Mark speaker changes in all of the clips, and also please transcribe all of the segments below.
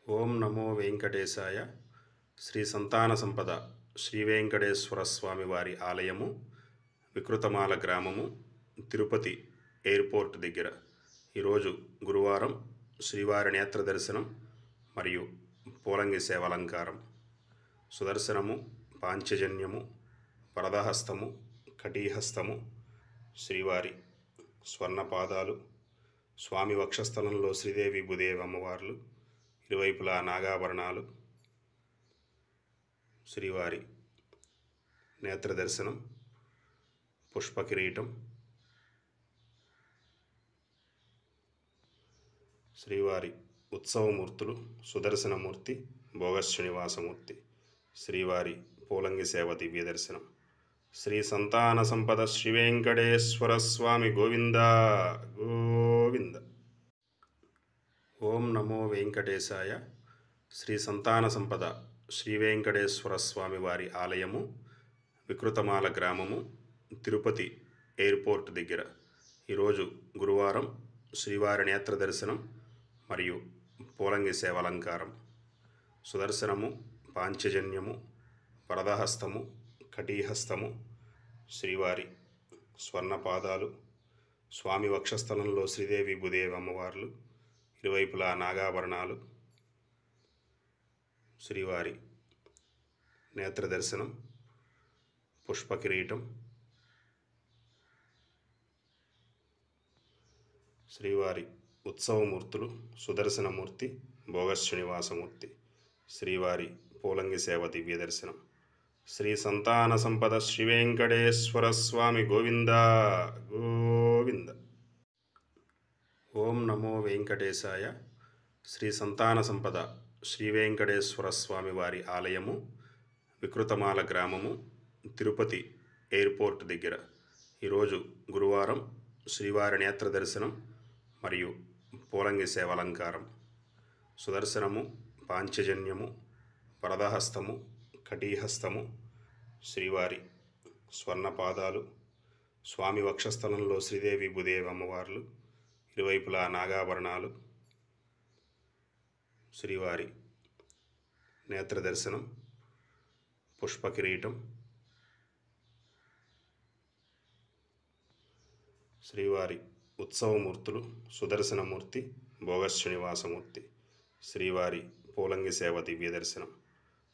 Speaker 1: ఓం నమో వెంకటేశాయ. శ్రీ సంతాన సంపద శ్రీ వెంకటేశ్వర స్వామి వారి ఆలయము, వికృతమాల గ్రామము, తిరుపతి ఎయిర్పోర్ట్ దగ్గర. ఈరోజు గురువారం శ్రీవారి నేత్ర దర్శనం మరియు పూలంగి సేవాలంకారం. సుదర్శనము, పాంచజన్యము, వరదహస్తము, కటీహస్తము, శ్రీవారి స్వర్ణపాదాలు, స్వామి వక్షస్థలంలో శ్రీదేవి భూదేవి అమ్మవార్లు, ఇరువైపులా నాగాభరణాలు, శ్రీవారి నేత్ర దర్శనం, పుష్పకిరీటం, శ్రీవారి ఉత్సవమూర్తులు సుదర్శనమూర్తి, భోగశ్రీనివాసమూర్తి, శ్రీవారి పూలంగి సేవ దివ్య దర్శనం. శ్రీ సంతాన సంపద శ్రీ వెంకటేశ్వర స్వామి గోవింద గోవింద. ఓం నమో వెంకటేశాయ. శ్రీ సంతాన సంపద శ్రీ వెంకటేశ్వర స్వామి వారి ఆలయము, వికృతమాల గ్రామము, తిరుపతి ఎయిర్పోర్ట్ దగ్గర. ఈరోజు గురువారం శ్రీవారి నేత్ర దర్శనం మరియు పూలంగి సేవాలంకారం. సుదర్శనము, పాంచజన్యము, వరదహస్తము, కటీహస్తము, శ్రీవారి స్వర్ణపాదాలు, స్వామి వక్షస్థలంలో శ్రీదేవి భూదేవి అమ్మవార్లు, ఇరువైపులా నాగాభరణాలు, శ్రీవారి నేత్ర దర్శనం, పుష్పకిరీటం, శ్రీవారి ఉత్సవమూర్తులు సుదర్శనమూర్తి, భోగశ్రీనివాసమూర్తి, శ్రీవారి పూలంగి సేవ దివ్య దర్శనం. శ్రీ సంతాన సంపద శ్రీ వెంకటేశ్వర స్వామి గోవింద గోవింద. ఓం నమో వెంకటేశాయ. శ్రీ సంతాన సంపద శ్రీ వెంకటేశ్వర స్వామి వారి ఆలయము, వికృతమాల గ్రామము, తిరుపతి ఎయిర్పోర్ట్ దగ్గర. ఈరోజు గురువారం శ్రీవారి నేత్ర దర్శనం మరియు పూలంగి సేవాలంకారం. సుదర్శనము, పాంచజన్యము, వరదహస్తము, కటీహస్తము, శ్రీవారి స్వర్ణపాదాలు, స్వామి వక్షస్థలంలో శ్రీదేవి భూదేవి అమ్మవార్లు, ఇరువైపులా నాగాభరణాలు, శ్రీవారి నేత్ర దర్శనం, పుష్పకిరీటం, శ్రీవారి ఉత్సవమూర్తులు సుదర్శనమూర్తి, భోగశ్రీనివాసమూర్తి, శ్రీవారి పూలంగి సేవ దివ్య దర్శనం.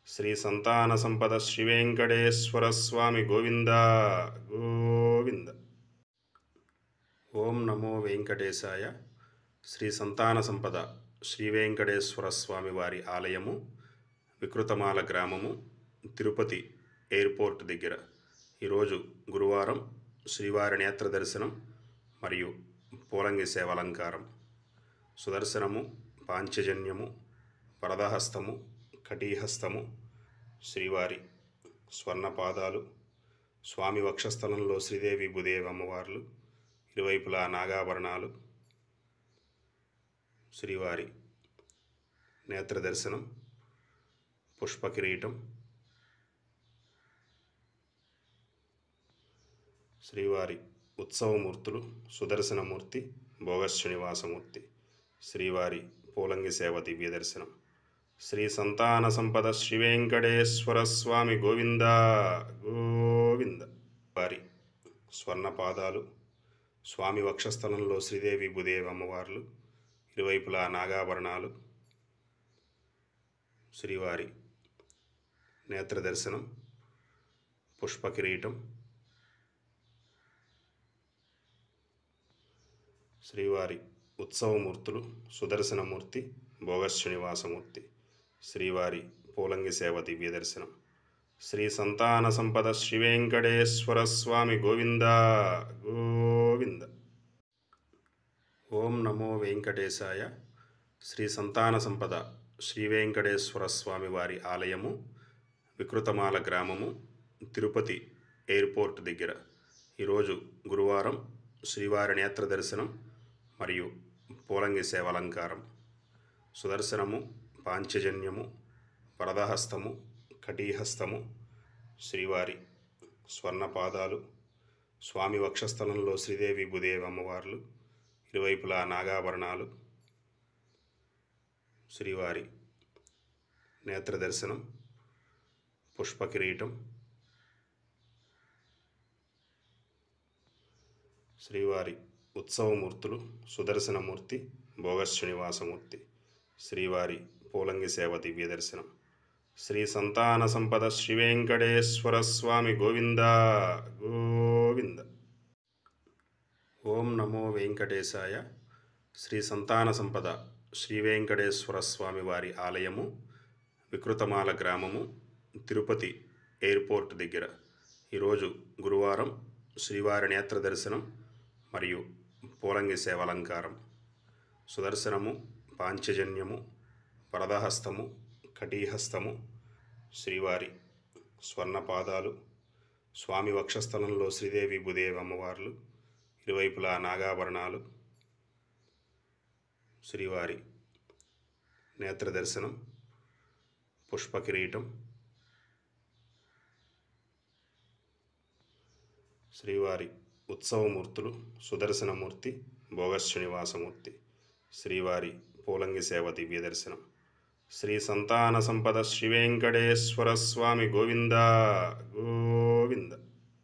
Speaker 1: శ్రీ సంతాన సంపద శ్రీ వెంకటేశ్వర స్వామి గోవింద గోవింద. ఓం నమో వెంకటేశాయ. శ్రీ సంతాన సంపద శ్రీ వెంకటేశ్వర స్వామి వారి ఆలయము, వికృతమాల గ్రామము, తిరుపతి ఎయిర్పోర్ట్ దగ్గర. ఈరోజు గురువారం శ్రీవారి నేత్ర దర్శనం మరియు పూలంగి సేవాలంకారం. సుదర్శనము, పాంచజన్యము, వరదహస్తము, కటీహస్తము, శ్రీవారి స్వర్ణపాదాలు, స్వామి వక్షస్థలంలో శ్రీదేవి భూదేవి అమ్మవార్లు, ఇరువైపులా నాగాభరణాలు, శ్రీవారి నేత్ర దర్శనం, పుష్పకిరీటం, శ్రీవారి ఉత్సవమూర్తులు సుదర్శనమూర్తి, భోగశ్రీనివాసమూర్తి, శ్రీవారి పూలంగి సేవ దివ్య దర్శనం. శ్రీ సంతాన సంపద శ్రీ వెంకటేశ్వర స్వామి గోవింద గోవింద. వారి స్వర్ణపాదాలు, స్వామి వక్షస్థలంలో శ్రీదేవి భూదేవి అమ్మవార్లు, ఇరువైపులా నాగాభరణాలు, శ్రీవారి నేత్ర దర్శనం, పుష్పకిరీటం, శ్రీవారి ఉత్సవమూర్తులు సుదర్శనమూర్తి, భోగశ్రీనివాసమూర్తి, శ్రీవారి పూలంగి సేవ దివ్య దర్శనం. శ్రీ సంతాన సంపద శ్రీ వెంకటేశ్వర స్వామి గోవింద గోవింద. ఓం నమో వెంకటేశాయ. శ్రీ సంతాన సంపద శ్రీ వెంకటేశ్వర స్వామి వారి ఆలయము, వికృతమాల గ్రామము, తిరుపతి ఎయిర్పోర్ట్ దగ్గర. ఈరోజు గురువారం శ్రీవారి నేత్ర దర్శనం మరియు పూలంగి సేవాలంకారం. సుదర్శనము, పాంచజన్యము, వరదహస్తము, కటీహస్తము, శ్రీవారి స్వర్ణపాదాలు, స్వామి వక్షస్థలంలో శ్రీదేవి భూదేవి అమ్మవార్లు, ఇరువైపులా నాగాభరణాలు, శ్రీవారి నేత్ర దర్శనం, పుష్ప కిరీటం, శ్రీవారి ఉత్సవమూర్తులు సుదర్శనమూర్తి, భోగ శ్రీనివాసమూర్తి, శ్రీవారి పూలంగి సేవ దివ్య దర్శనం. శ్రీ సంతాన సంపద శ్రీ వెంకటేశ్వర స్వామి గోవింద గోవింద. ఓం నమో వెంకటేశాయ. శ్రీ సంతాన సంపద శ్రీ వెంకటేశ్వర స్వామి వారి ఆలయము వికృతమాల గ్రామము, తిరుపతి ఎయిర్పోర్ట్ దగ్గర. ఈరోజు గురువారం శ్రీవారి నేత్ర దర్శనం మరియు పూలంగి సేవలంకారం. సుదర్శనము, పాంచజన్యము, వరదహస్తము, కటీహస్తము, శ్రీవారి స్వర్ణపాదాలు, స్వామి వక్షస్థలంలో శ్రీదేవి భూదేవి అమ్మవార్లు, ఇరువైపులా నాగాభరణాలు, శ్రీవారి నేత్ర దర్శనం, పుష్ప కిరీటం, శ్రీవారి ఉత్సవమూర్తులు సుదర్శనమూర్తి, భోగ శ్రీనివాసమూర్తి, శ్రీవారి పూలంగి సేవ దివ్య దర్శనం. శ్రీ సంతాన సంపద శ్రీ వెంకటేశ్వర స్వామి గోవింద గోవింద.